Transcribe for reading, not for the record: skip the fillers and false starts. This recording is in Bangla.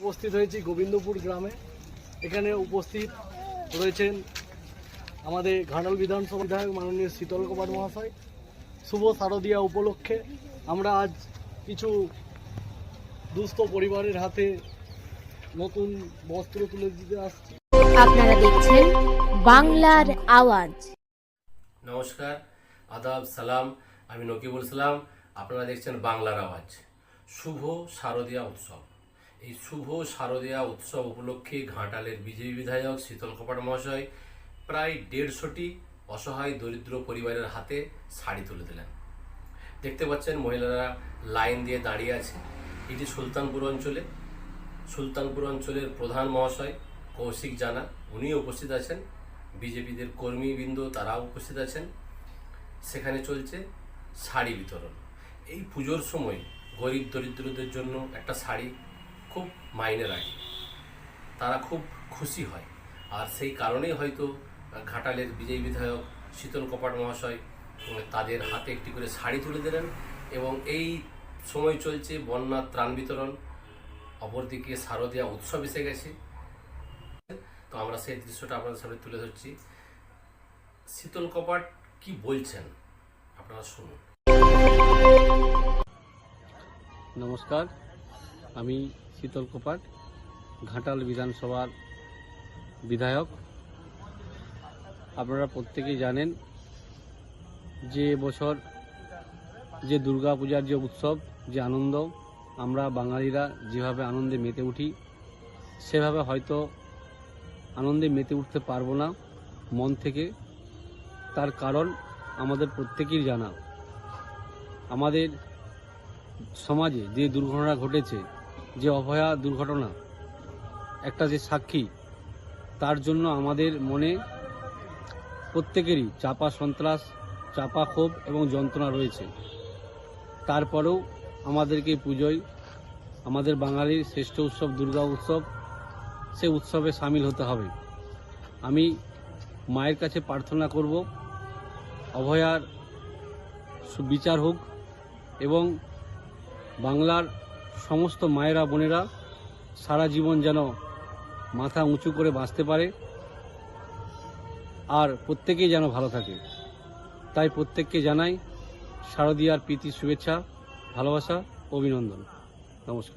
উপস্থিত হয়েছি গোবিন্দপুর গ্রামে। এখানে উপস্থিত রয়েছেন আমাদের ঘাটাল বিধানসভা বিধায়ক মাননীয় শীতল কুমার মহাশয়। শুভ শারদীয়া উপলক্ষে আমরা আজ কিছু দুস্থ পরিবারের হাতে নতুন বস্ত্র তুলে দিতে আসছি। আপনারা দেখছেন বাংলার আওয়াজ। নমস্কার, আদাব, সালাম। আমি নকিবুল সালাম। আপনারা দেখছেন বাংলার আওয়াজ। শুভ শারদীয়া উৎসব। এই শুভ শারদীয়া উৎসব উপলক্ষে ঘাটালের বিজেপি বিধায়ক শীতল কুমার মহাশয় প্রায় 150টি অসহায় দরিদ্র পরিবারের হাতে শাড়ি তুলে দিলেন। দেখতে পাচ্ছেন মহিলারা লাইন দিয়ে দাঁড়িয়ে আছে। এটি সুলতানপুর অঞ্চলের প্রধান মহাশয় কৌশিক জানা, উনি উপস্থিত আছেন। বিজেপিদের কর্মীবৃন্দ তারাও উপস্থিত আছেন। সেখানে চলছে শাড়ি বিতরণ। এই পুজোর সময় গরিব দরিদ্রদের জন্য একটা শাড়ি খুব মাইনে রাখে, তারা খুব খুশি হয়। আর সেই কারণেই হয়তো ঘাটালের বিজেপি বিধায়ক শীতল কুমার মহাশয় তাদের হাতে একটি করে শাড়ি তুলে দিলেন। এবং এই সময় চলছে বন্যা ত্রাণ বিতরণ, অপরদিকে শারদীয়া উৎসব এসে গেছে। তো আমরা সেই দৃশ্যটা আপনাদের সামনে তুলে ধরছি। শীতল কুমার কি বলছেন আপনারা শুনুন। নমস্কার, আমি শীতল কুমার, ঘাটাল বিধানসভার বিধায়ক। আপনারা প্রত্যেকেই জানেন যে বছর যে দুর্গা পূজার যে উৎসব, যে আনন্দ, আমরা বাঙালিরা যেভাবে আনন্দে মেতে উঠি সেভাবে হয়তো আনন্দে মেতে উঠতে পারবো না মন থেকে। তার কারণ আমাদের প্রত্যেকেই জানা, আমাদের সমাজে যে দুর্ঘটনা ঘটেছে, যে অভয়া দুর্ঘটনা একটা যে সাক্ষী, তার জন্য আমাদের মনে প্রত্যেকেরই চাপা সন্ত্রাস, চাপা ক্ষোভ এবং যন্ত্রণা রয়েছে। তারপরেও আমাদেরকে পুজোয়, আমাদের বাঙালির শ্রেষ্ঠ উৎসব দুর্গা উৎসব, সে উৎসবে সামিল হতে হবে। আমি মায়ের কাছে প্রার্থনা করব অভয়ার সুবিচার হোক এবং বাংলার সমস্ত মায়েরা বোনেরা সারা জীবন যেন মাথা উঁচু করে বাঁচতে পারে আর প্রত্যেকেই যেন ভালো থাকে। তাই প্রত্যেককে জানাই শারদীয়ার প্রীতি, শুভেচ্ছা, ভালোবাসা, অভিনন্দন। নমস্কার।